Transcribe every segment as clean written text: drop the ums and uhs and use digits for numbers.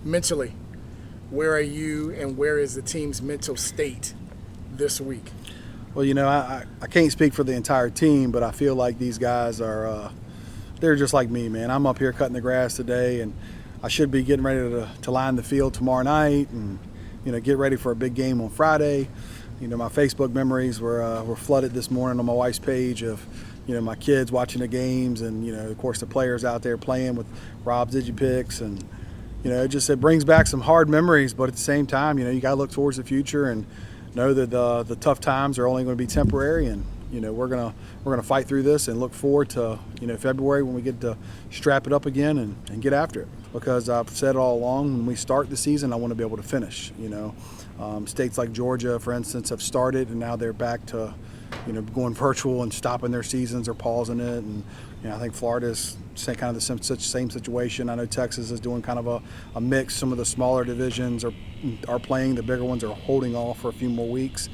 mentally, where are you and where is the team's mental state this week? Well, I can't speak for the entire team, but I feel like these guys are they're just like me, man. I'm up here cutting the grass today, and I should be getting ready to line the field tomorrow night and, get ready for a big game on Friday. My Facebook memories were flooded this morning on my wife's page of, my kids watching the games and, of course, the players out there playing with Rob's DigiPicks. And, it brings back some hard memories, but at the same time, you got to look towards the future and know that the tough times are only going to be temporary. And, we're gonna fight through this and look forward to, February when we get to strap it up again and get after it. Because I've said all along, when we start the season, I want to be able to finish. States like Georgia, for instance, have started and now they're back to, going virtual and stopping their seasons or pausing it. And I think Florida's kind of the same situation. I know Texas is doing kind of a mix. Some of the smaller divisions are playing. The bigger ones are holding off for a few more weeks.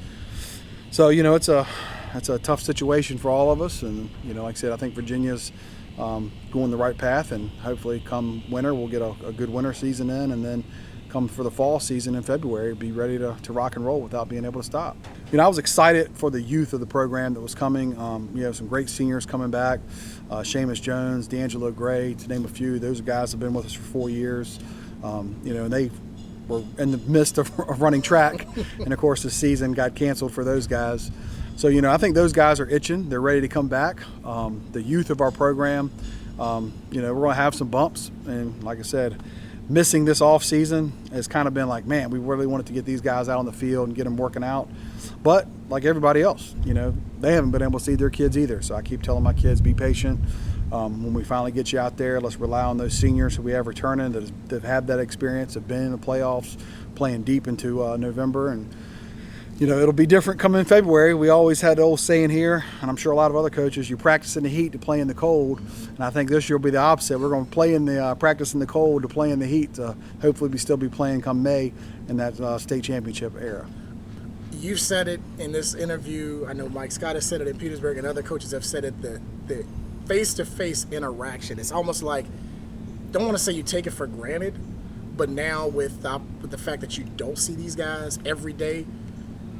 So it's a tough situation for all of us. And like I said, I think Virginia's going the right path, and hopefully come winter we'll get a good winter season in, and then come for the fall season in February be ready to rock and roll without being able to stop. I was excited for the youth of the program that was coming. Some great seniors coming back, Seamus Jones, D'Angelo Gray, to name a few. Those guys have been with us for 4 years, and they were in the midst of running track, and of course the season got canceled for those guys. So, I think those guys are itching. They're ready to come back. The youth of our program, we're going to have some bumps. And like I said, missing this off season has kind of been like, man, we really wanted to get these guys out on the field and get them working out. But like everybody else, they haven't been able to see their kids either. So I keep telling my kids, be patient. When we finally get you out there, let's rely on those seniors who we have returning that have had that experience, have been in the playoffs, playing deep into November. And it'll be different coming in February. We always had the old saying here, and I'm sure a lot of other coaches, you practice in the heat to play in the cold. And I think this year will be the opposite. We're going to play in the practice in the cold to play in the heat to hopefully still be playing come May in that state championship era. You've said it in this interview. I know Mike Scott has said it in Petersburg, and other coaches have said it, the face-to-face interaction. It's almost like, don't want to say you take it for granted, but now with the fact that you don't see these guys every day,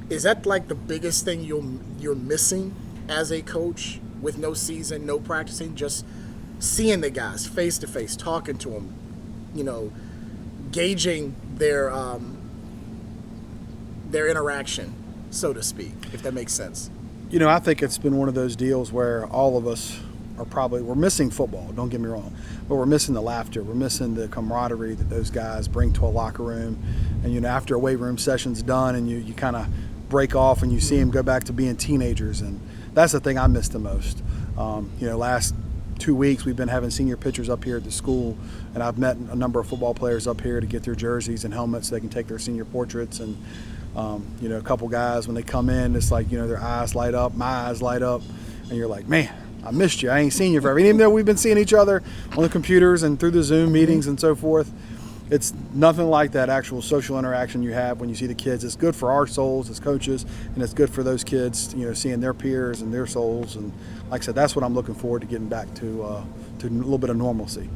is that like the biggest thing you're missing as a coach with no season, no practicing, just seeing the guys face to face, talking to them, gauging their interaction, so to speak, if that makes sense? I think it's been one of those deals where all of us we're missing football, don't get me wrong, but we're missing the laughter, we're missing the camaraderie that those guys bring to a locker room. And after a weight room session's done and you kind of break off and you see them go back to being teenagers, and that's the thing I miss the most. Last 2 weeks we've been having senior pitchers up here at the school, and I've met a number of football players up here to get their jerseys and helmets so they can take their senior portraits. And a couple guys, when they come in, it's like their eyes light up, my eyes light up, and you're like, man, I missed you. I ain't seen you forever. And even though we've been seeing each other on the computers and through the Zoom meetings and so forth, it's nothing like that actual social interaction you have when you see the kids. It's good for our souls as coaches, and it's good for those kids, seeing their peers and their souls. And like I said, that's what I'm looking forward to getting back to a little bit of normalcy.